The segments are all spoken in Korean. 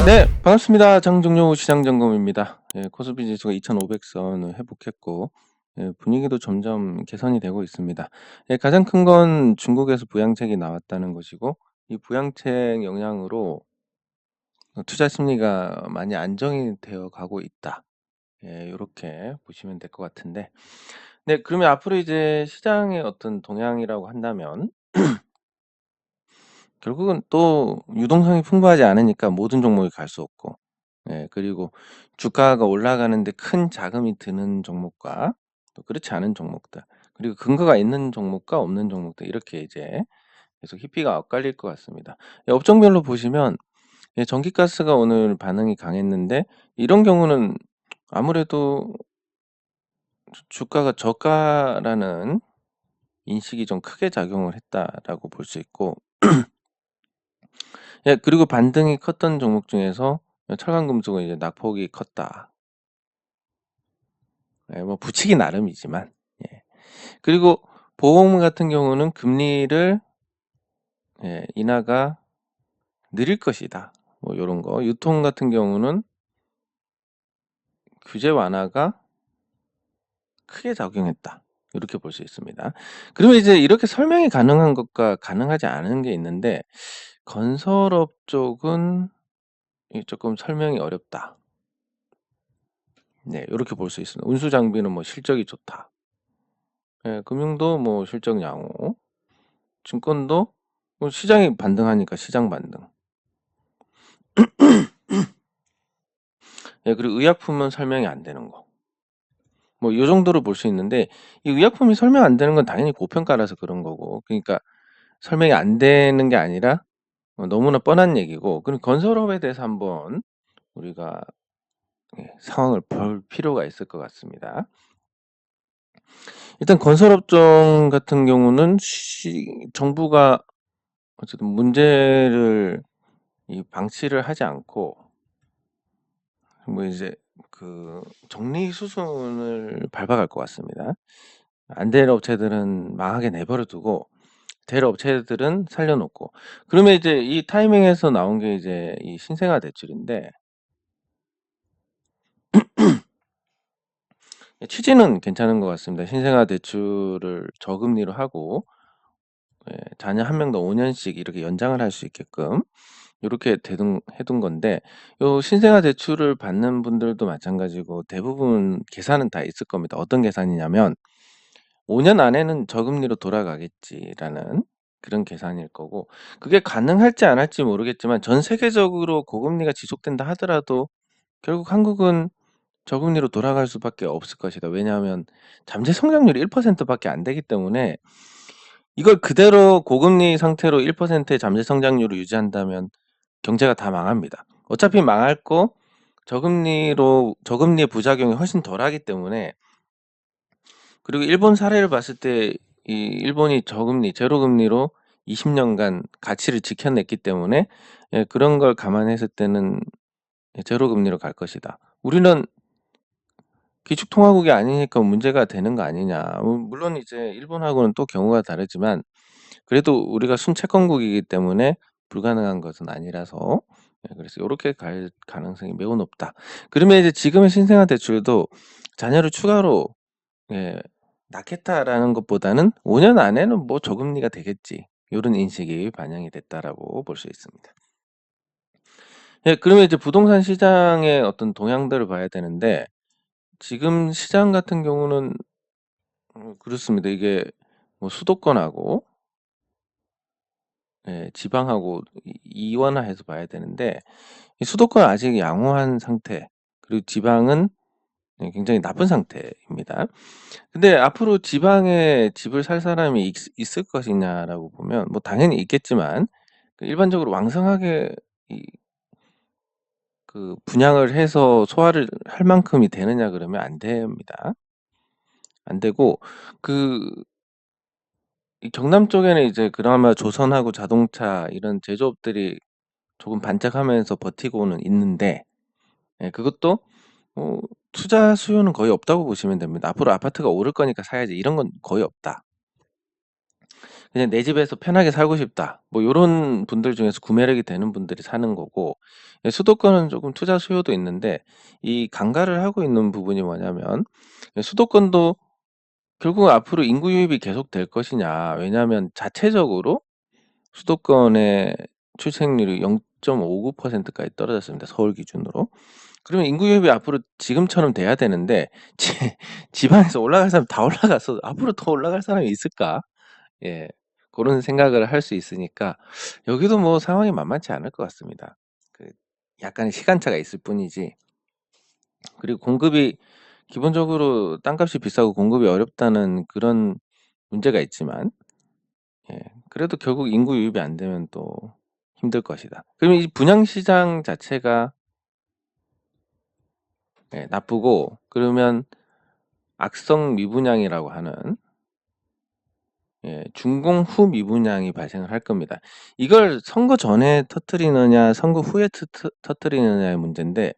네, 반갑습니다. 장종료 시장점검입니다. 예, 코스피 지수가 2,500선을 회복했고, 예, 분위기도 점점 개선이 되고 있습니다. 예, 가장 큰 건 중국에서 부양책이 나왔다는 것이고, 이 부양책 영향으로 투자 심리가 많이 안정이 되어 가고 있다. 예, 요렇게 보시면 될 것 같은데. 네, 그러면 앞으로 이제 시장의 어떤 동향이라고 한다면, 결국은 또 유동성이 풍부하지 않으니까 모든 종목이 갈 수 없고, 예, 그리고 주가가 올라가는데 큰 자금이 드는 종목과 또 그렇지 않은 종목들, 그리고 근거가 있는 종목과 없는 종목들, 이렇게 이제 계속 희비가 엇갈릴 것 같습니다. 예, 업종별로 보시면, 예, 전기가스가 오늘 반응이 강했는데, 이런 경우는 아무래도 주가가 저가라는 인식이 좀 크게 작용을 했다라고 볼 수 있고, 예, 그리고 반등이 컸던 종목 중에서 철강금속은 이제 낙폭이 컸다. 예, 뭐 붙이기 나름이지만. 예. 그리고 보험 같은 경우는 금리를, 예, 인하가 느릴 것이다. 뭐 요런 거. 유통 같은 경우는 규제 완화가 크게 작용했다. 이렇게 볼 수 있습니다. 그러면 이제 이렇게 설명이 가능한 것과 가능하지 않은 게 있는데, 건설업 쪽은 이 쪼끔 설명이 어렵다. 네, 요렇게 볼 수 있습니다. 운수 장비는 뭐 실적이 좋다. 예, 금융도 뭐 실적 양호, 증권도 뭐 시장이 반등하니까 시장 반등. 예, 그리고 의약품은 설명이 안 되는 거. 뭐 요 정도로 볼 수 있는데, 이 의약품이 설명 안 되는 건 당연히 고평가라서 그런 거고, 그러니까 설명이 안 되는 게 아니라 너무나 뻔한 얘기고, 그럼 건설업에 대해서 한번 우리가, 예, 상황을 볼 필요가 있을 것 같습니다. 일단 건설업종 같은 경우는 정부가 어쨌든 문제를 방치를 하지 않고, 뭐 이제 그 정리 수순을 밟아갈 것 같습니다. 안 될 업체들은 망하게 내버려 두고, 될 업체들은 살려놓고. 그러면 이제 이 타이밍에서 나온 게 이제 이 신생아 대출인데, 취지는 괜찮은 것 같습니다. 신생아 대출을 저금리로 하고, 예, 자녀 한 명당 5년씩 이렇게 연장을 할 수 있게끔 요렇게 해둔 건데, 요 신생아 대출을 받는 분들도 마찬가지고 대부분 계산은 다 있을 겁니다. 어떤 계산이냐면, 5년 안에는 저금리로 돌아가겠지라는 그런 계산일 거고, 그게 가능할지 안 할지 모르겠지만 전 세계적으로 고금리가 지속된다 하더라도 결국 한국은 저금리로 돌아갈 수밖에 없을 것이다. 왜냐하면 잠재 성장률이 1% 밖에 안 되기 때문에, 이걸 그대로 고금리 상태로 1%의 잠재 성장률을 유지한다면 경제가 다 망합니다. 어차피 망할 거 저금리의 부작용이 훨씬 덜하기 때문에. 그리고 일본 사례를 봤을 때 이 일본이 저금리, 제로 금리로 20년간 가치를 지켜냈기 때문에, 예, 그런 걸 감안했을 때는, 예, 제로 금리로 갈 것이다. 우리는 기축통화국이 아니니까 문제가 되는 거 아니냐. 물론 이제 일본하고는 또 경우가 다르지만, 그래도 우리가 순채권국이기 때문에 불가능한 것은 아니라서, 예, 그래서 요렇게 갈 가능성이 매우 높다. 그러면 이제 지금의 신생아 대출도 자녀를 추가로, 예, 낳겠다라는 것보다는 5년 안에는 뭐 저금리가 되겠지, 요런 인식이 반영이 됐다라고 볼 수 있습니다. 예, 그러면 이제 부동산 시장의 어떤 동향들을 봐야 되는데, 지금 시장 같은 경우는 그렇습니다. 이게 뭐 수도권하고, 예, 지방하고 이원화해서 봐야 되는데, 이 수도권은 아직 양호한 상태, 그리고 지방은, 예, 굉장히 나쁜 상태입니다. 근데 앞으로 지방에 집을 살 사람이 있을 것이냐라고 보면 뭐 당연히 있겠지만, 그 일반적으로 왕성하게 분양을 해서 소화를 할 만큼이 되느냐 그러면 안 됩니다. 안 되고, 그 이 경남 쪽에는 이제 그나마 조선하고 자동차 이런 제조업들이 조금 반짝하면서 버티고는 있는데, 예, 그것도 투자 수요는 거의 없다고 보시면 됩니다. 앞으로 아파트가 오를 거니까 사야지, 이런 건 거의 없다. 그냥 '내 집에서 편하게 살고 싶다.' 뭐 요런 분들 중에서 구매력이 되는 분들이 사는 거고, 예 수도권은 쪼금 투자 수요도 있는데 이 강가를 하고 있는 부분이 뭐냐면, 예 수도권도 결국 앞으로 인구 유입이 계속될 것이냐. 왜냐하면 자체적으로 수도권의 출생률이 0.59% 까지 떨어졌습니다, 서울 기준으로. 그러면 인구 유입이 앞으로 지금처럼 돼야 되는데 지 집안에서 올라갈 사람 다 올라가서 '앞으로 더 올라갈 사람이 있을까?' 예. 고런 생각을 할 수 있으니까 여기도 뭐 상황이 만만치 않을 것 같습니다. 그 약간의 시간차가 있을 뿐이지. 그리고 공급이 기본적으로 땅값이 비싸고 공급이 어렵다는 그런 문제가 있지만, 예 그래도 결국 인구 유입이 안 되면 또 힘들 것이다. 그러면 이 분양 시장 자체가, 예 나쁘고, 그러면 악성 미분양이라고 하는, 예 준공 후 미분양이 발생을 할 겁니다. 이걸 선거 전에 터뜨리느냐 선거 후에 터뜨리느냐의 문제인데,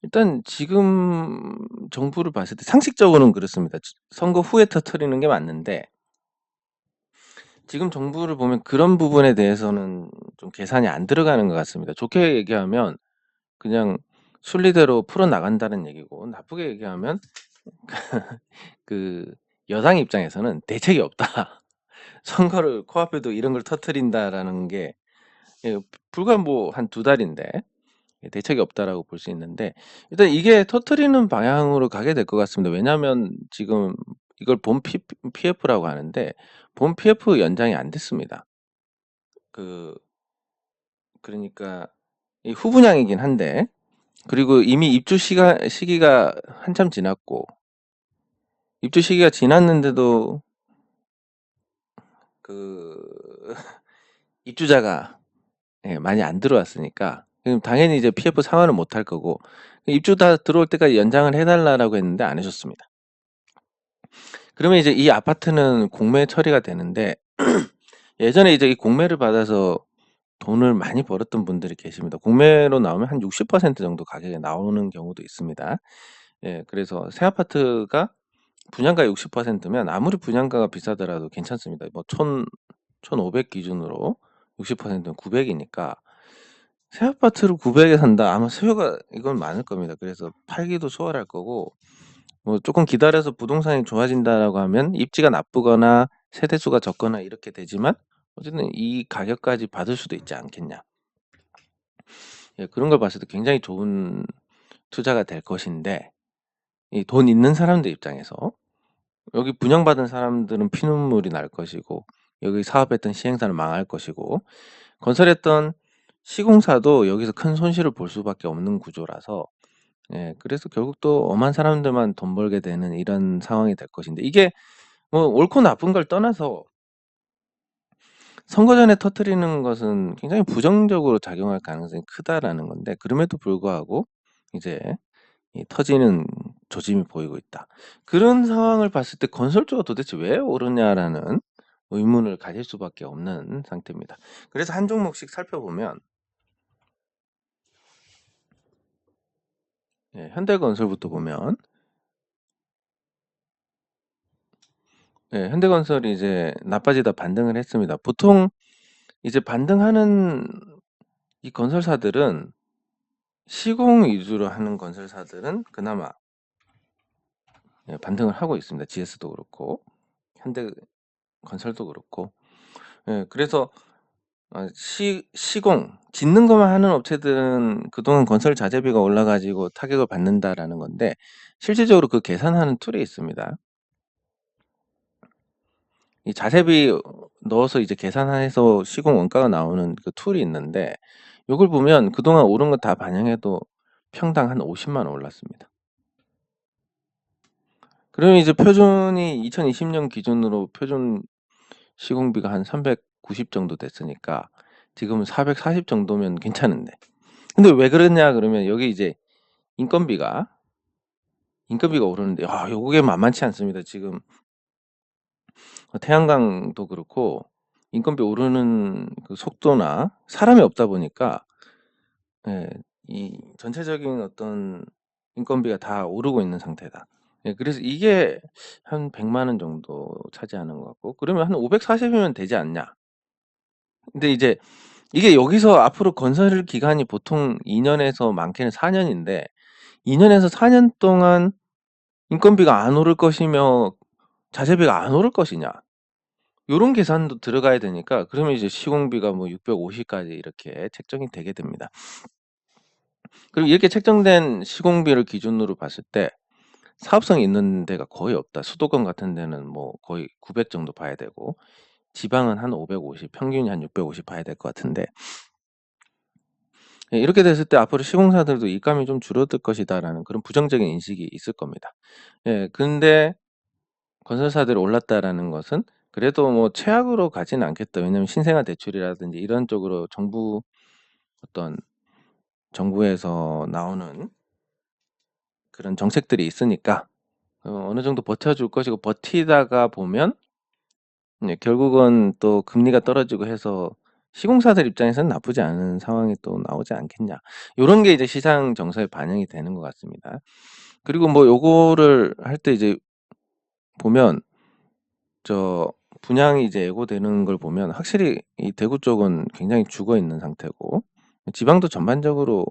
일단 지금 정부를 봤을 때 상식적으로는 그렇습니다. 선거 후에 터뜨리는 게 맞는데, 지금 정부를 보면 그런 부분에 대해서는 좀 계산이 안 들어가는 것 같습니다. 좋게 얘기하면 그냥 순리대로 풀어나간다는 얘기고, 나쁘게 얘기하면 그 여당 입장에서는 '대책이 없다. 선거를 코앞에도 이런 걸 터뜨린다.'라는 게, 예 불과 뭐 한 2달인데, 예 '대책이 없다.'라고 볼 수 있는데, 일단 이게 터뜨리는 방향으로 가게 될 것 같습니다. 왜냐하면 지금 이걸 본 PF라고 하는데, 본 PF 연장이 안 됐습니다. 그 그러니까 이 후분양이긴 한데, 그리고 이미 시기가 한참 지났고, 입주 시기가 지났는데도 그 입주자가, 예 많이 안 들어왔으니까 그럼 당연히 이제 PF 상환을 못할 거고, 입주 다 들어올 때까지 연장을 해 달라라고 했는데 안 해 줬습니다. 그러면 이제 이 아파트는 공매 처리가 되는데, 예전에 이제 이 공매를 받아서 돈을 많이 벌었던 분들이 계십니다. 공매로 나오면 한 60% 정도 가격에 나오는 경우도 있습니다. 예 그래서 새 아파트가 분양가 60%면 아무리 분양가가 비싸더라도 괜찮습니다. 뭐 1,500 기준으로 60%면 900 이니까 새 아파트를 900에 산다. 아마 수요가 이건 많을 겁니다. 그래서 팔기도 수월할 거고, 뭐 쪼끔 기다려서 부동산이 좋아진다라고 하면 입지가 나쁘거나 세대수가 적거나 이렇게 되지만 어쨌든 이 가격까지 받을 수도 있지 않겠냐. 예 그런 걸 봤을 때 굉장히 좋은 투자가 될 것인데, 이 돈 있는 사람들 입장에서 여기 분양받은 사람들은 피눈물이 날 것이고, 여기 사업했던 시행사는 망할 것이고, 건설했던 시공사도 여기서 큰 손실을 볼 수밖에 없는 구조라서, 예 그래서 결국 또 엄한 사람들만 돈 벌게 되는 이런 상황이 될 것인데, 이게 뭐 옳고 나쁜 걸 떠나서 선거 전에 터뜨리는 것은 굉장히 부정적으로 작용할 가능성이 크다라는 건데, 그럼에도 불구하고 이제 이 터지는 조짐이 보이고 있다. 그런 상황을 봤을 때 '건설주가 도대체 왜 오르냐.'라는 의문을 가질 수밖에 없는 상태입니다. 그래서 한 종목씩 살펴보면, 예 현대건설부터 보면, 예 현대건설이 이제 나빠지다 반등을 했습니다. 보통 이제 반등하는 이 건설사들은, 시공 위주로 하는 건설사들은 그나마, 예 반등을 하고 있습니다. GS도 그렇고 현대건설도 그렇고. 예 그래서 시공 짓는 것만 하는 업체들은 그동안 건설 자재비가 올라 가지고 타격을 받는다라는 건데, 실질적으로 그 계산하는 툴이 있습니다. 이 자재비 넣어서 이제 계산해서 시공 원가가 나오는 그 툴이 있는데, 요걸 보면 그동안 오른 거 다 반영해도 평당 한 50만 원 올랐습니다. 그러면 이제 표준이 2020년 기준으로 표준 시공비가 한 390 정도 됐으니까 지금은 440 정도면 괜찮은데. 근데 왜 그러냐 그러면, 여기 이제 인건비가 인건비가 오르는데, 요게 만만치 않습니다. 지금 태양광도 그렇고 인건비 오르는 그 속도나 사람이 없다 보니까, 예 이 전체적인 어떤 인건비가 다 오르고 있는 상태다. 예, 그래서 이게 한 100만 원 정도 차지하는 것 같고, 그러면 한 540이면 되지 않냐. 근데 이제 이게 여기서 앞으로 건설 기간이 보통 2년에서 많게는 4년인데 2년에서 4년 동안 인건비가 안 오를 것이며 자재비가 안 오를 것이냐, 요런 계산도 들어가야 되니까, 그러면 이제 시공비가 뭐 650까지 이렇게 책정이 되게 됩니다. 그리고 이렇게 책정된 시공비를 기준으로 봤을 때 사업성이 있는 데가 거의 없다. 수도권 같은 데는 뭐 거의 900 정도 봐야 되고, 지방은 한 550, 평균이 한 650 봐야 될 것 같은데, 예, 이렇게 됐을 때 앞으로 시공사들도 입감이 좀 줄어들 것이다라는 그런 부정적인 인식이 있을 겁니다. 예, 근데 건설사들이 올랐다라는 것은 그래도 뭐 최악으로 가지는 않겠다. 왜냐면 신생아 대출이라든지 이런 쪽으로 어떤 정부에서 나오는 그런 정책들이 있으니까 어느 정도 버텨줄 것이고, 버티다가 보면 결국은 또 금리가 떨어지고 해서 시공사들 입장에서는 나쁘지 않은 상황이 또 나오지 않겠냐. 요런 게 이제 시장 정서에 반영이 되는 것 같습니다. 그리고 뭐 요거를 할 때 이제 보면 분양이 이제 예고되는 걸 보면 확실히 이 대구 쪽은 굉장히 죽어 있는 상태고, 지방도 전반적으로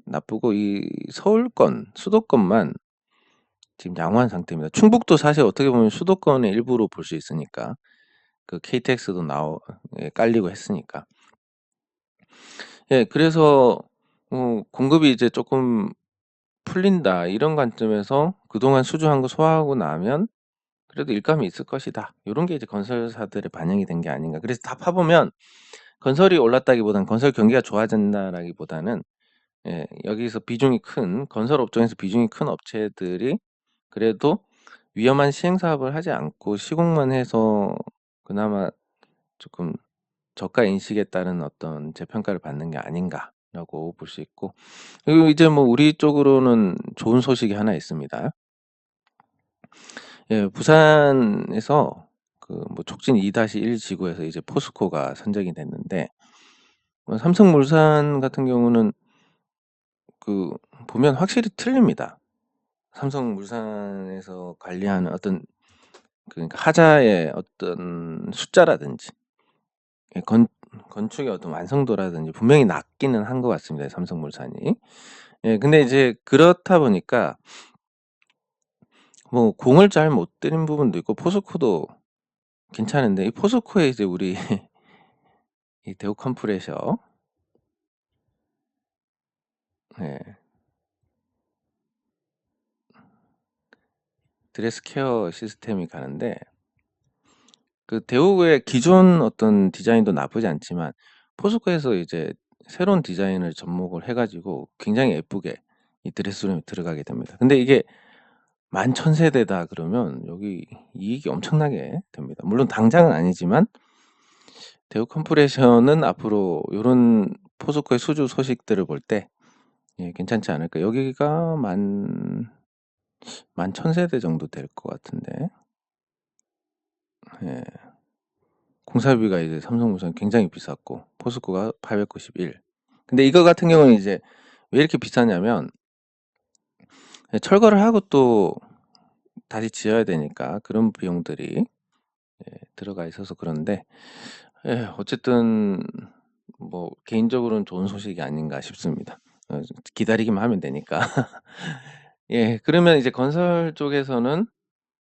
나쁘고, 이 서울권, 수도권만 지금 양호한 상태입니다. 충북도 사실 어떻게 보면 수도권의 일부로 볼 수 있으니까, 그 KTX도 깔리고 했으니까. 예, 그래서 공급이 이제 조금 풀린다, 이런 관점에서 그동안 수주한 거 소화하고 나면 그래도 일감이 있을 것이다. 요런 게 이제 건설사들의 반영이 된 게 아닌가. 그래서 다 파보면 건설이 올랐다기보다는, 건설 경기가 좋아진다라기보다는, 예, 여기서 건설 업종에서 비중이 큰 업체들이 그래도 위험한 시행 사업을 하지 않고 시공만 해서 그나마 조금 저가 인식에 따른 어떤 재평가를 받는 게 아닌가라고 볼 수 있고, 그리고 이제 뭐 우리 쪽으로는 좋은 소식이 하나 있습니다. 예, 부산에서 그 뭐 촉진 2-1 지구에서 이제 포스코가 선정이 됐는데, 삼성물산 같은 경우는 그 보면 확실히 틀립니다. 삼성물산에서 관리하는 어떤, 그러니까 하자의 어떤 숫자라든지, 예, 건축의 어떤 완성도라든지 분명히 낮기는 한 것 같습니다, 삼성물산이. 예, 근데 이제 그렇다 보니까 뭐 공을 잘 못 들인 부분도 있고, 포스코도 괜찮은데, 이 포스코에 이제 우리 이 대우 컴프레셔, 예, 드레스 케어 시스템이 가는데, 그 대우의 기존 어떤 디자인도 나쁘지 않지만 포스코에서 이제 새로운 디자인을 접목을 해 가지고 굉장히 예쁘게 이 드레스룸에 들어가게 됩니다. 근데 이게 11,000세대다 그러면 여기 이익이 엄청나게 됩니다. 물론 당장은 아니지만 대우 컴프레셔는 앞으로 요런 포스코의 수주 소식들을 볼 때, 예, 괜찮지 않을까. 여기가 11,000세대 정도 될 것 같은데. 예. 공사비가 이제 삼성물산 굉장히 비쌌고 포스코가 891. 근데 이거 같은 경우는 이제 왜 이렇게 비싸냐면, 예, 철거를 하고 또 다시 지어야 되니까 그런 비용들이, 예, 들어가 있어서 그런데, 예, 어쨌든 뭐 개인적으로는 좋은 소식이 아닌가 싶습니다. 기다리기만 하면 되니까. 예, 그러면 이제 건설 쪽에서는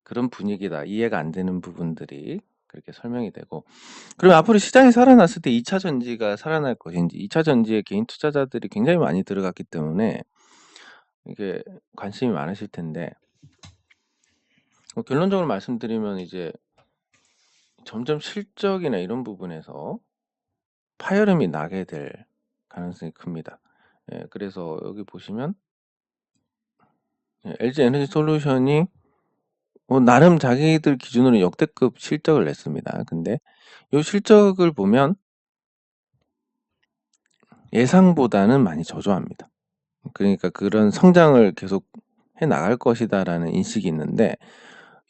그런 분위기다, 이해가 안 되는 부분들이 그렇게 설명이 되고, 그럼 앞으로 시장이 살아났을 때 2차 전지가 살아날 것인지, 2차 전지에 개인 투자자들이 굉장히 많이 들어갔기 때문에 이게 관심이 많으실 텐데, 결론적으로 말씀드리면 이제 점점 실적이나 이런 부분에서 파열음이 나게 될 가능성이 큽니다. 예, 그래서 여기 보시면, 예, LG 에너지 솔루션이 나름 자기들 기준으로 역대급 실적을 냈습니다. 근데 이 실적을 보면 예상보다는 많이 저조합니다. 그러니까 그런 성장을 계속 해 나갈 것이다라는 인식이 있는데,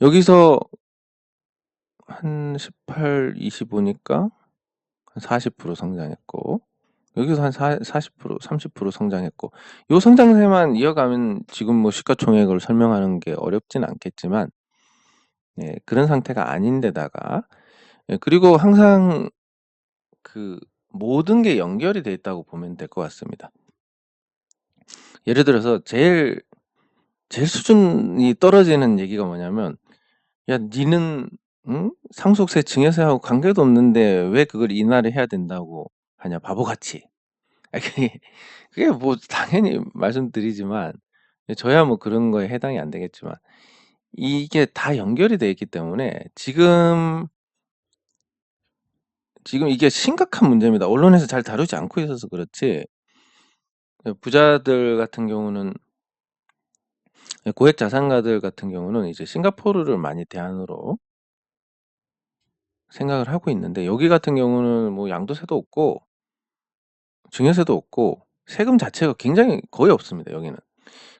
여기서 한 18, 25니까 한 40% 성장했고, 여기서 한 40% 30% 성장했고 요 성장세만 이어가면 지금 뭐 시가총액을 설명하는 게 어렵진 않겠지만 예 그런 상태가 아닌데다가 예 그리고 항상 그 모든 게 연결이 돼 있다고 보면 될 것 같습니다. 예를 들어서 제일 수준이 떨어지는 얘기가 뭐냐면 "야 니는 응? 상속세 증여세하고 관계도 없는데 왜 그걸 인하를 해야 된다고 하냐 바보같이." 아 그게 뭐 당연히 말씀드리지만 저야 뭐 그런 거에 해당이 안 되겠지만 이게 다 연결이 돼 있기 때문에 지금 이게 심각한 문제입니다. 언론에서 잘 다루지 않고 있어서 그렇지 부자들 같은 경우는 고액 자산가들 같은 경우는 이제 싱가포르를 많이 대안으로 생각을 하고 있는데 여기 같은 경우는 뭐 양도세도 없고 증여세도 없고 세금 자체가 굉장히 거의 없습니다 여기는.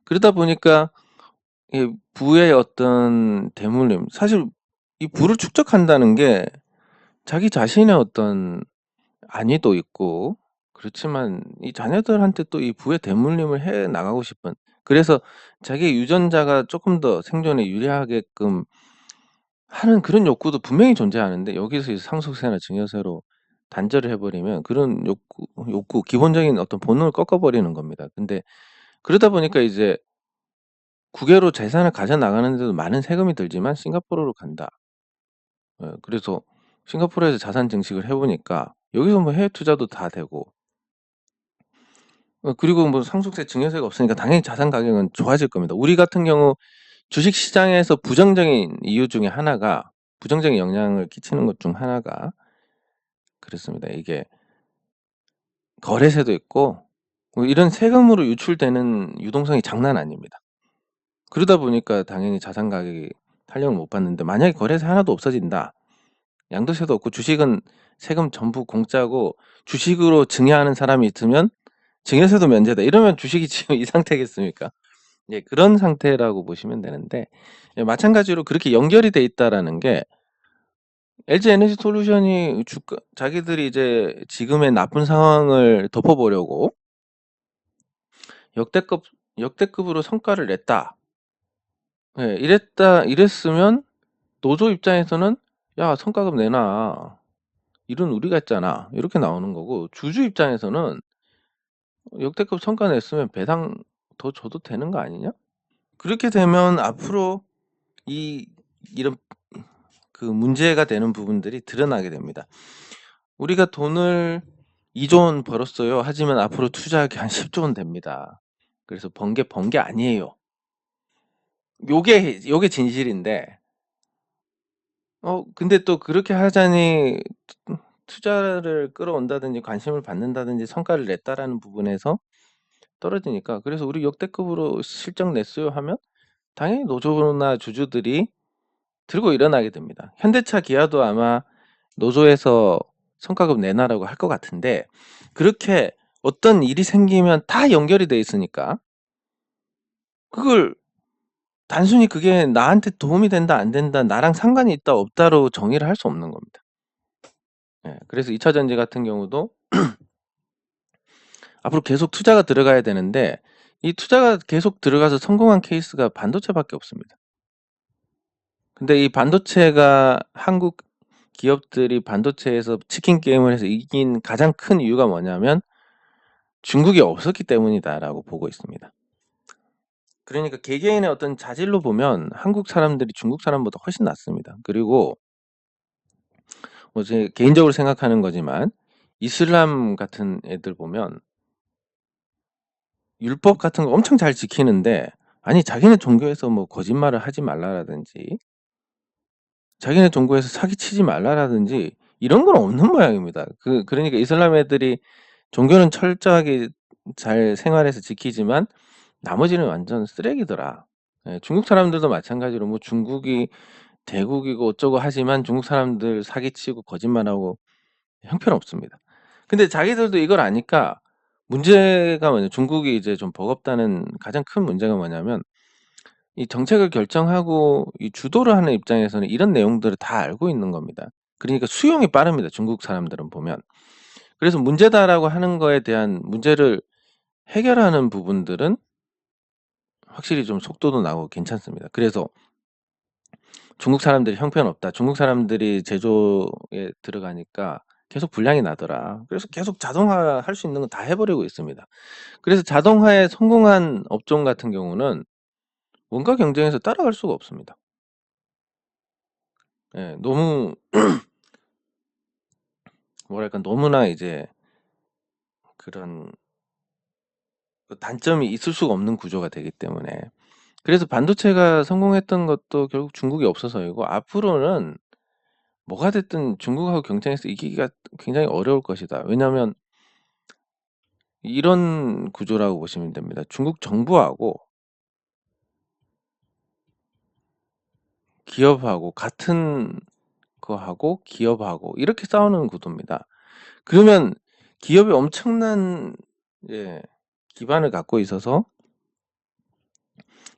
그러다 보니까 이 부의 어떤 대물림 사실 이 부를 축적한다는 게 자기 자신의 어떤 안위도 있고 그렇지만 이 자녀들한테 또 이 부의 대물림을 해 나가고 싶은 그래서 자기의 유전자가 쪼끔 더 생존에 유리하게끔 하는 그런 욕구도 분명히 존재하는데 여기서 이제 상속세나 증여세로 단절을 해 버리면 그런 욕구 기본적인 어떤 본능을 꺾어 버리는 겁니다. 근데 그러다 보니까 이제 국외로 재산을 가져 나가는 데도 많은 세금이 들지만 싱가포르로 간다. 예 그래서 싱가포르에서 자산 증식을 해 보니까 여기서 뭐 해외 투자도 다 되고 그리고 뭐 상속세 증여세가 없으니까 당연히 자산 가격은 좋아질 겁니다. 우리 같은 경우 주식 시장에서 부정적인 이유 중에 하나가 부정적인 영향을 끼치는 것 중 하나가 그렇습니다. 이게 거래세도 있고 뭐 이런 세금으로 유출되는 유동성이 장난 아닙니다. 그러다 보니까 당연히 자산 가격이 탄력을 못 받는데 만약에 거래세 하나도 없어진다. 양도세도 없고 주식은 세금 전부 공짜고 주식으로 증여하는 사람이 있으면 증여세도 면제다. 이러면 주식이 지금 이 상태겠습니까? 예 그런 상태라고 보시면 되는데 예 마찬가지로 그렇게 연결이 돼 있다라는 게 LG에너지솔루션이 주가 자기들이 이제 지금의 나쁜 상황을 덮어 보려고 역대급 역대급으로 성과를 냈다. 예 이랬으면 노조 입장에서는 "야 성과급 내놔. 일은 우리가 했잖아." 이렇게 나오는 거고 주주 입장에서는 "역대급 성과 냈으면 배당 더 줘도 되는 거 아니냐?" 그렇게 되면 앞으로 이 이런 그 문제가 되는 부분들이 드러나게 됩니다. 우리가 돈을 2조 원 벌었어요. 하지만 앞으로 투자하기 한 10조 원 됩니다. 그래서 번 게 아니에요. 요게 진실인데 근데 또 그렇게 하자니 투자를 끌어온다든지 관심을 받는다든지 성과를 냈다라는 부분에서 떨어지니까 그래서 "우리 역대급으로 실적 냈어요." 하면 당연히 노조나 주주들이 들고 일어나게 됩니다. 현대차, 기아도 아마 노조에서 성과급 내놔라고 할 것 같은데 그렇게 어떤 일이 생기면 다 연결이 돼 있으니까 그걸 단순히 그게 나한테 도움이 된다 안 된다 나랑 상관이 있다 없다로 정의를 할 수 없는 겁니다. 예. 그래서 2차 전지 같은 경우도 앞으로 계속 투자가 들어가야 되는데 이 투자가 계속 들어가서 성공한 케이스가 반도체밖에 없습니다. 근데 이 반도체가 한국 기업들이 반도체에서 치킨 게임을 해서 이긴 가장 큰 이유가 뭐냐면 '중국이 없었기 때문이다.'라고 보고 있습니다. 그러니까 개개인의 어떤 자질로 보면 한국 사람들이 중국 사람보다 훨씬 낫습니다. 그리고 뭐 제 개인적으로 생각하는 거지만 이슬람 같은 애들 보면 율법 같은 거 엄청 잘 지키는데 아니 자기네 종교에서 뭐 거짓말을 하지 말라라든지 자기네 종교에서 사기치지 말라라든지 이런 건 없는 모양입니다. 그러니까 이슬람 애들이 종교는 철저하게 잘 생활해서 지키지만 나머지는 완전 쓰레기더라. 예 중국 사람들도 마찬가지로 뭐 중국이 대국이고 어쩌고 하지만 중국 사람들 사기치고 거짓말하고 형편없습니다. 근데 자기들도 이걸 아니까 문제가 뭐냐 중국이 이제 좀 버겁다는 가장 큰 문제가 뭐냐면 이 정책을 결정하고 이 주도를 하는 입장에서는 이런 내용들을 다 알고 있는 겁니다. 그러니까 수용이 빠릅니다 중국 사람들은 보면. 그래서 문제다라고 하는 거에 대한 문제를 해결하는 부분들은 확실히 좀 속도도 나고 괜찮습니다. 그래서 중국 사람들이 형편없다. 중국 사람들이 제조에 들어가니까 계속 불량이 나더라. 그래서 계속 자동화할 수 있는 건 다 해 버리고 있습니다. 그래서 자동화에 성공한 업종 같은 경우는 원가 경쟁에서 따라갈 수가 없습니다. 예. 너무 뭐랄까 너무나 이제 그런 단점이 있을 수가 없는 구조가 되기 때문에. 그래서 반도체가 성공했던 것도 결국 중국이 없어서이고 앞으로는 뭐가 됐든 중국하고 경쟁해서 이기기가 굉장히 어려울 것이다. 왜냐하면 이런 구조라고 보시면 됩니다. 중국 정부하고 기업하고 같은 거하고 기업하고 이렇게 싸우는 구도입니다. 그러면 기업이 엄청난 예 기반을 갖고 있어서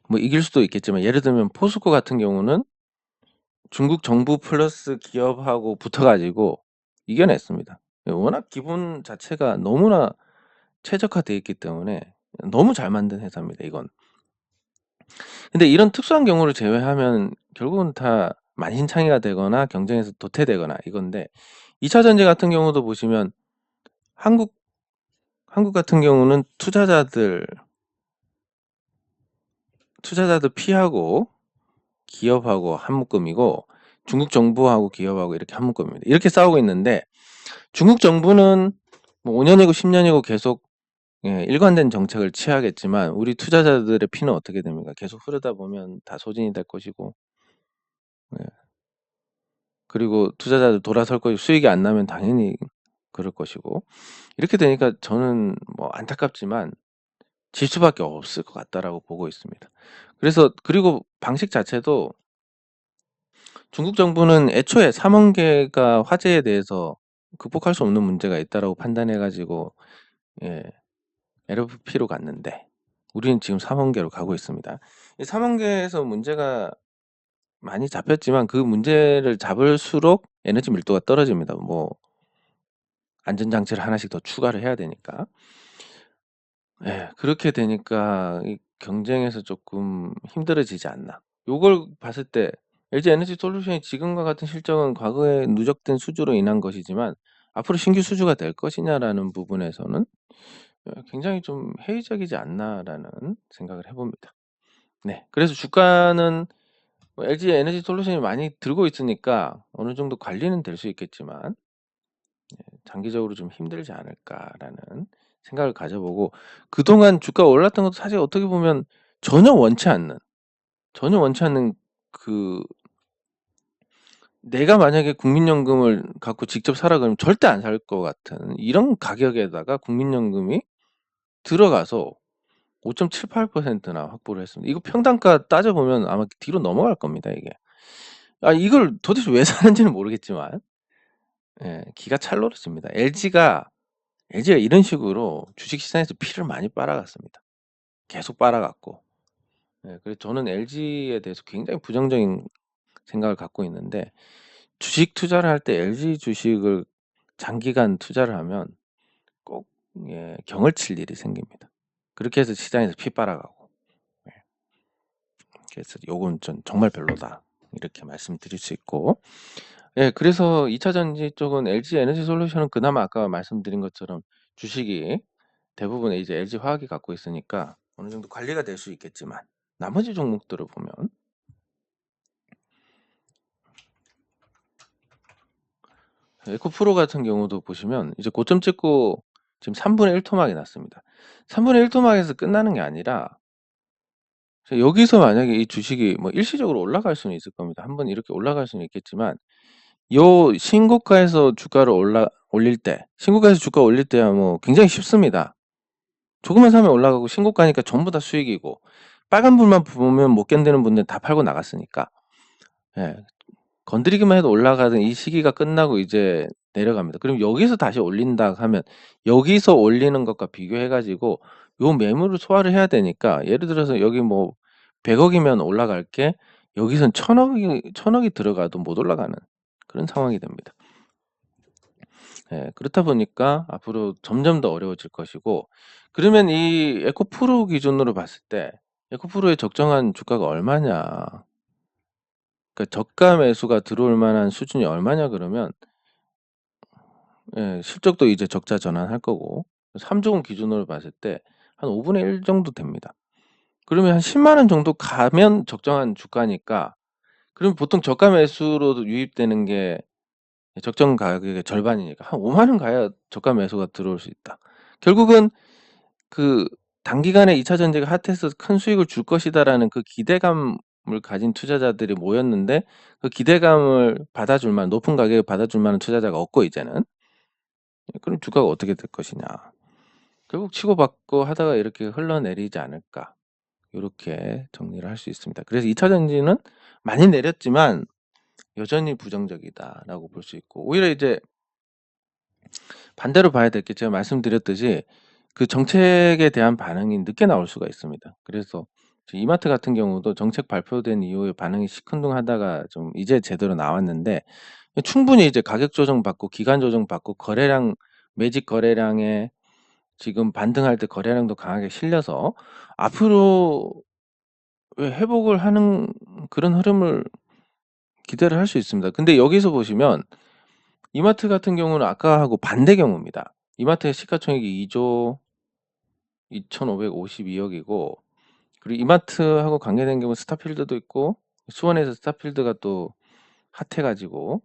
뭐 이길 수도 있겠지만 예를 들면 포스코 같은 경우는 중국 정부 플러스 기업하고 붙어 가지고 이겨냈습니다. 예 워낙 기본 자체가 너무나 최적화되어 있기 때문에 너무 잘 만든 회사입니다 이건. 근데 이런 특수한 경우를 제외하면 결국은 다 만신창이가 되거나 경쟁에서 도태되거나 이건데 2차 전지 같은 경우도 보시면 한국 같은 경우는 투자자들 피하고 기업하고 한 묶음이고 중국 정부하고 기업하고 이렇게 한 묶음입니다. 이렇게 싸우고 있는데 중국 정부는 뭐 5년이고 10년이고 계속 예 일관된 정책을 취하겠지만 우리 투자자들의 피는 어떻게 됩니까? 계속 흐르다 보면 다 소진이 될 것이고 예 그리고 투자자들 돌아설 것이고 수익이 안 나면 당연히 그럴 것이고 이렇게 되니까 저는 뭐 안타깝지만 '질 수밖에 없을 것 같다.'라고 보고 있습니다. 그래서 그리고 방식 자체도 중국 정부는 애초에 삼원계가 화재에 대해서 극복할 수 없는 문제가 있다라고 판단해 가지고 예 LFP로 갔는데 우리는 지금 삼원계로 가고 있습니다. 이 삼원계에서 문제가 많이 잡혔지만 그 문제를 잡을수록 에너지 밀도가 떨어집니다. 뭐 안전장치를 하나씩 더 추가를 해야 되니까. 예. 그렇게 되니까 이 경쟁에서 쪼끔 힘들어지지 않나. 요걸 봤을 때 LG 에너지 솔루션이 지금과 같은 실적은 과거에 누적된 수주로 인한 것이지만 '앞으로 신규 수주가 될 것이냐.'라는 부분에서는 굉장히 좀 '회의적이지 않나.'라는 생각을 해 봅니다. 네. 그래서 주가는 뭐 LG 에너지 솔루션이 많이 들고 있으니까 어느 정도 관리는 될 수 있겠지만 '장기적으로 좀 힘들지 않을까.'라는 생각을 가져 보고 그동안 주가가 올랐던 것도 사실 어떻게 보면 전혀 원치 않는 그 내가 만약에 국민연금을 갖고 직접 사라 그러면 절대 안 살 것 같은 이런 가격에다가 국민연금이 들어가서 5.78%나 확보를 했습니다. 이거 평단가 따져 보면 아마 뒤로 넘어갈 겁니다 이게. 아 이걸 도대체 왜 사는지는 모르겠지만 예 기가 찰노릇입니다. LG가 이런 식으로 주식 시장에서 피를 많이 빨아갔습니다. 계속 빨아갔고. 예 그래서 저는 LG에 대해서 굉장히 부정적인 생각을 갖고 있는데 주식 투자를 할 때 LG 주식을 장기간 투자를 하면 꼭 예 경을 칠 일이 생깁니다. 그렇게 해서 시장에서 피 빨아가고. 예. 그래서 요건 전 정말 별로다. 이렇게 말씀드릴 수 있고. 예 그래서 2차 전지 쪽은 LG 에너지 솔루션은 그나마 아까 말씀드린 것처럼 주식이 대부분 이제 LG 화학이 갖고 있으니까 어느 정도 관리가 될 수 있겠지만 나머지 종목들을 보면 에코프로 같은 경우도 보시면 이제 고점 찍고 지금 3분의 1 토막이 났습니다. 3분의 1 토막에서 끝나는 게 아니라 여기서 만약에 이 주식이 뭐 일시적으로 올라갈 수는 있을 겁니다. 한번 이렇게 올라갈 수는 있겠지만 요 신고가에서 주가를 올릴 때 신고가에서 주가 올릴 때야 뭐 굉장히 쉽습니다. 조금만 사면 올라가고 신고가니까 전부 다 수익이고 빨간 불만 보면 못 견디는 분들 다 팔고 나갔으니까 예 건드리기만 해도 올라가던 이 시기가 끝나고 이제 내려갑니다. 그럼 여기서 다시 올린다 하면 여기서 올리는 것과 비교해 가지고 요 매물을 소화를 해야 되니까 예를 들어서 여기 뭐 100억 이면 올라갈 게 여기선 1,000억 이 들어가도 못 올라가는 그런 상황이 됩니다. 예. 그렇다 보니까 앞으로 점점 더 어려워질 것이고, 그러면 이 에코프로 기준으로 봤을 때 에코프로의 적정한 주가가 얼마냐, 그러니까 저가 매수가 들어올 만한 수준이 얼마냐 그러면, 예, 실적도 이제 적자 전환할 거고 3 좋은 기준으로 봤을 때 한 5분의 1 정도 됩니다. 그러면 한 10만 원 정도 가면 적정한 주가니까, 그럼 보통 저가 매수로 유입되는 게 적정 가격의 절반이니까 한 5만 원 가야 저가 매수가 들어올 수 있다. 결국은 그 단기간에 2차 전지가 핫해서 큰 수익을 줄 것이다라는 그 기대감을 가진 투자자들이 모였는데, 그 기대감을 받아줄 만한 높은 가격에 받아줄 만한 투자자가 없고 이제는, 그럼 주가가 어떻게 될 것이냐. 결국 치고받고 하다가 이렇게 흘러내리지 않을까. 요렇게 정리를 할 수 있습니다. 그래서 2차 전지는 많이 내렸지만 여전히 부정적이다라고 볼 수 있고, 오히려 이제 반대로 봐야 될 게, 제가 말씀드렸듯이 그 정책에 대한 반응이 늦게 나올 수가 있습니다. 그래서 이마트 같은 경우도 정책 발표된 이후에 반응이 시큰둥하다가 좀 이제 제대로 나왔는데, 충분히 이제 가격 조정 받고 기간 조정 받고 거래량, 매직 거래량에 지금 반등할 때 거래량도 강하게 실려서 앞으로 회복을 하는 그런 흐름을 기대를 할 수 있습니다. 근데 여기서 보시면 이마트 같은 경우는 아까하고 반대 경우입니다. 이마트의 시가총액이 2조 2,552억이고, 그리고 이마트하고 관계된 경우 스타필드도 있고, 수원에서 스타필드가 또 핫해 가지고,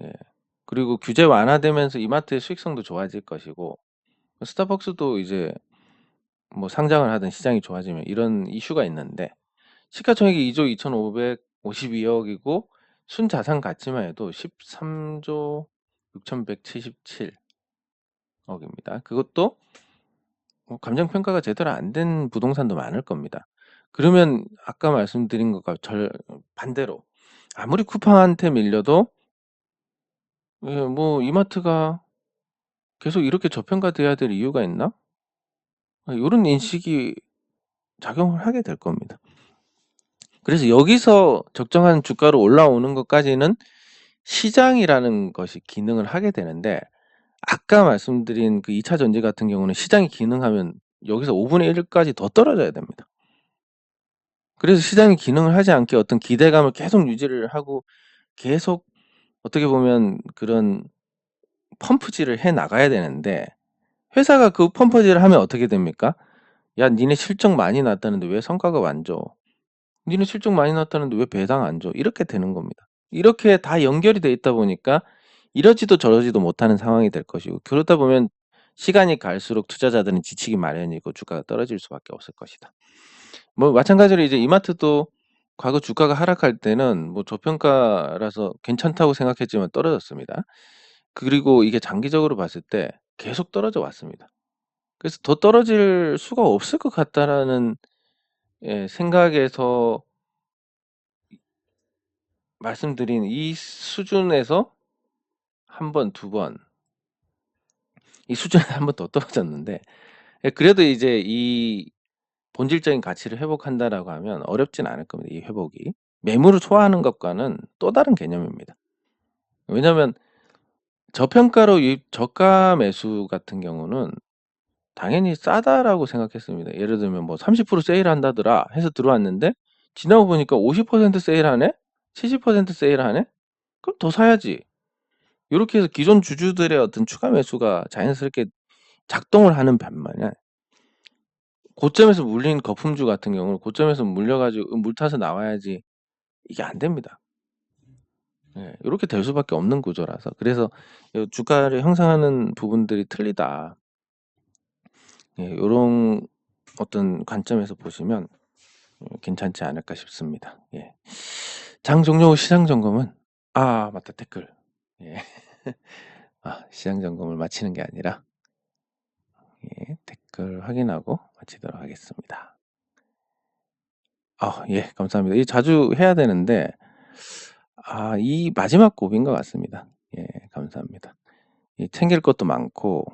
예. 그리고 규제 완화되면서 이마트의 수익성도 좋아질 것이고, 스타벅스도 이제 뭐 상장을 하든 시장이 좋아지면 이런 이슈가 있는데, 시가총액이 2조 2,552억이고 순자산 가치만 해도 13조 6,177억입니다. 그것도 감정 평가가 제대로 안 된 부동산도 많을 겁니다. 그러면 아까 말씀드린 것과 반대로 아무리 쿠팡한테 밀려도, 예, 뭐 이마트가 계속 이렇게 저평가돼야 될 이유가 있나? 요런 인식이 작용을 하게 될 겁니다. 그래서 여기서 적정한 주가로 올라오는 것까지는 시장이라는 것이 기능을 하게 되는데, 아까 말씀드린 그 2차 전지 같은 경우는 시장이 기능하면 여기서 5분의 1까지 더 떨어져야 됩니다. 그래서 시장이 기능을 하지 않게 어떤 기대감을 계속 유지를 하고 계속 어떻게 보면 그런 펌프질을 해 나가야 되는데, 회사가 그 펌프질을 하면 어떻게 됩니까? 야, 니네 실적 많이 났다는데 왜 성과가 안 줘? 니네 실적 많이 났다는데 왜 배당 안 줘? 이렇게 되는 겁니다. 이렇게 다 연결이 돼 있다 보니까 이러지도 저러지도 못하는 상황이 될 것이고, 그러다 보면 시간이 갈수록 투자자들은 지치기 마련이고 주가가 떨어질 수밖에 없을 것이다. 뭐 마찬가지로 이제 이마트도 과거 주가가 하락할 때는 뭐 저평가라서 괜찮다고 생각했지만 떨어졌습니다. 그리고 이게 장기적으로 봤을 때 계속 떨어져 왔습니다. 그래서 '더 떨어질 수가 없을 것 같다.'라는, 예, 생각에서 말씀드린 이 수준에서 한 번, 두 번, 이 수준에 한 번 더 떨어졌는데, 예, 그래도 이제 이 본질적인 가치를 회복한다라고 하면 어렵진 않을 겁니다, 이 회복이. 매물을 소화하는 것과는 또 다른 개념입니다. 왜냐하면 저평가로 유입 저가 매수 같은 경우는 당연히 싸다라고 생각했습니다. 예를 들면 뭐 30% 세일한다더라 해서 들어왔는데 지나고 보니까 50% 세일하네? 70% 세일하네? 그럼 더 사야지. 요렇게 해서 기존 주주들의 어떤 추가 매수가 자연스럽게 작동을 하는 반면에, 고점에서 물린 거품주 같은 경우는 고점에서 물려 가지고 물 타서 나와야지 이게 안 됩니다. 예. 요렇게 될 수밖에 없는 구조라서, 그래서 요 주가를 형성하는 부분들이 틀리다. 예, 요런 어떤 관점에서 보시면 괜찮지 않을까 싶습니다. 예. 장 종료 후 시장 점검은, 아 맞다, 댓글. 예. 시장 점검을 마치는 게 아니라, 예, 댓글 확인하고 마치도록 하겠습니다. 예, 감사합니다. 이 자주 해야 되는데 이 마지막 곡인 것 같습니다. 예, 감사합니다. 챙길 것도 많고,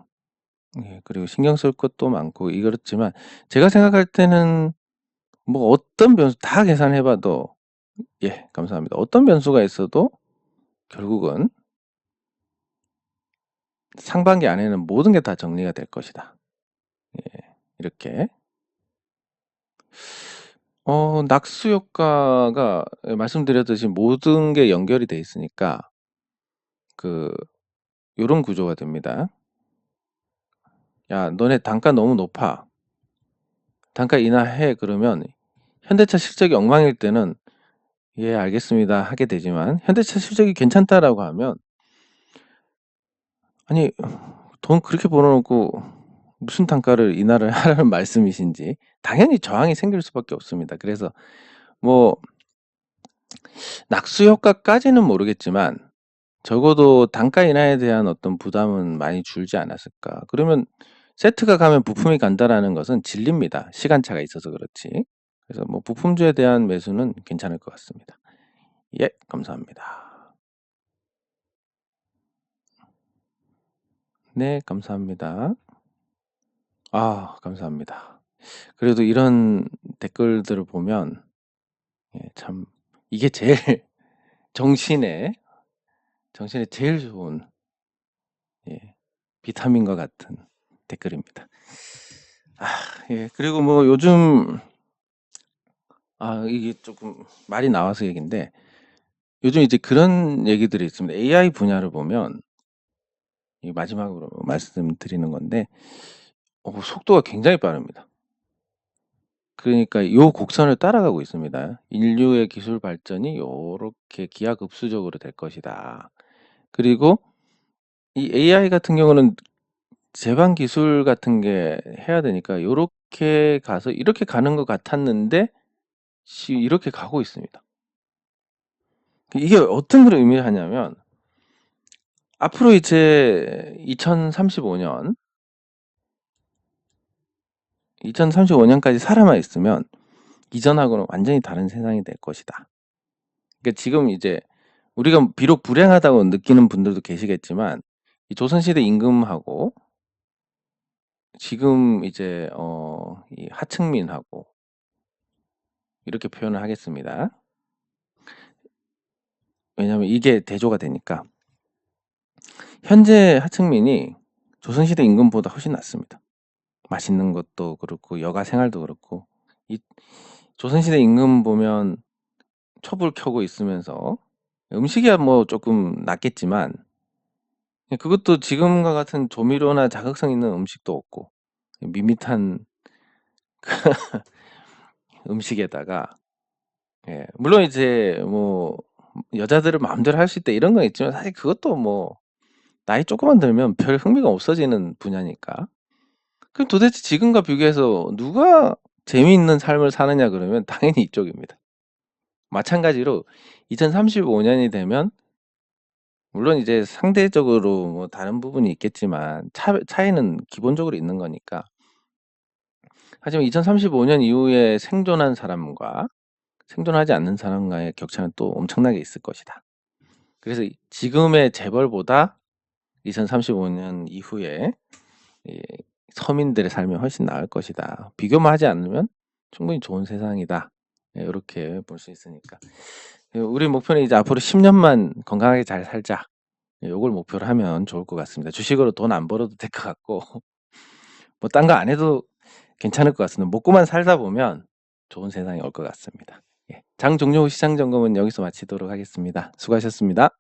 예, 그리고 신경 쓸 것도 많고 이렇지만, 제가 생각할 때는 뭐 어떤 변수 다 계산해 봐도, 예, 감사합니다. 어떤 변수가 있어도 결국은 상반기 안에는 모든 게 다 정리가 될 것이다. 예, 이렇게. 낙수 효과가 말씀드렸듯이 모든 게 연결이 돼 있으니까 그 요런 구조가 됩니다. 야, 너네 단가 너무 높아. 단가 인하해. 그러면 현대차 실적이 엉망일 때는 예, 알겠습니다 하게 되지만 현대차 실적이 괜찮다라고 하면 아니 돈 그렇게 벌어놓고 무슨 단가를 인하를 하라는 말씀이신지 당연히 저항이 생길 수밖에 없습니다. 그래서 뭐 낙수 효과까지는 모르겠지만 적어도 단가 인하에 대한 어떤 부담은 많이 줄지 않았을까. 그러면 세트가 가면 부품이 간다라는 것은 진리입니다. 시간차가 있어서 그렇지. 그래서 뭐 부품주에 대한 매수는 괜찮을 것 같습니다. 예, 감사합니다. 네, 감사합니다. 아, 감사합니다. 그래도 이런 댓글들을 보면 예, 참 이게 제일 정신에 제일 좋은 예, 비타민과 같은 댓글입니다. 아, 예. 그리고 뭐 요즘 이게 조금 말이 나와서 얘기인데 요즘 이제 그런 얘기들이 있습니다. AI 분야를 보면 이 마지막으로 말씀드리는 건데 속도가 굉장히 빠릅니다. 그러니까 요 곡선을 따라가고 있습니다. 인류의 기술 발전이 요렇게 기하급수적으로 될 것이다. 그리고 이 AI 같은 경우는 제반 기술 같은 게 해야 되니까 요렇게 가서 이렇게 가는 것 같았는데 이렇게 가고 있습니다. 이게 어떤 그런 의미를 하냐면 앞으로 이제 2035년 2035년까지 살아만 있으면 이전하고는 완전히 다른 세상이 될 것이다. 그러니까 지금 이제 우리가 비록 불행하다고 느끼는 분들도 계시겠지만 이 조선시대 임금하고 지금 이제 이 하층민하고 이렇게 표현을 하겠습니다. 왜냐하면 이게 대조가 되니까 현재 하층민이 조선시대 임금보다 훨씬 낫습니다. 맛있는 것도 그렇고 여가 생활도 그렇고 이 조선시대 임금 보면 촛불 켜고 있으면서 음식이야 뭐 조금 낫겠지만 그것도 지금과 같은 조미료나 자극성 있는 음식도 없고 밋밋한 음식에다가 예, 물론 이제 뭐 여자들은 마음대로 할 수 있다 이런 건 있지만 사실 그것도 뭐 나이 조금만 들면 별 흥미가 없어지는 분야니까. 그럼 도대체 지금과 비교해서 누가 재미있는 삶을 사느냐 그러면 당연히 이쪽입니다. 마찬가지로 2035년이 되면 물론 이제 상대적으로 뭐 다른 부분이 있겠지만 차이는 기본적으로 있는 거니까. 하지만 2035년 이후에 생존한 사람과 생존하지 않는 사람과의 격차는 또 엄청나게 있을 것이다. 그래서 지금의 재벌보다 2035년 이후에 서민들의 삶이 훨씬 나을 것이다. 비교만 하지 않으면 충분히 좋은 세상이다. 이렇게 볼 수 있으니까. 우리 목표는 이제 앞으로 10년만 건강하게 잘 살자. 요걸 목표로 하면 좋을 것 같습니다. 주식으로 돈 안 벌어도 될 것 같고 뭐 딴 거 안 해도 괜찮을 것 같습니다. 먹고만 살다 보면 좋은 세상이 올 것 같습니다. 장 종료 후 시장 점검은 여기서 마치도록 하겠습니다. 수고하셨습니다.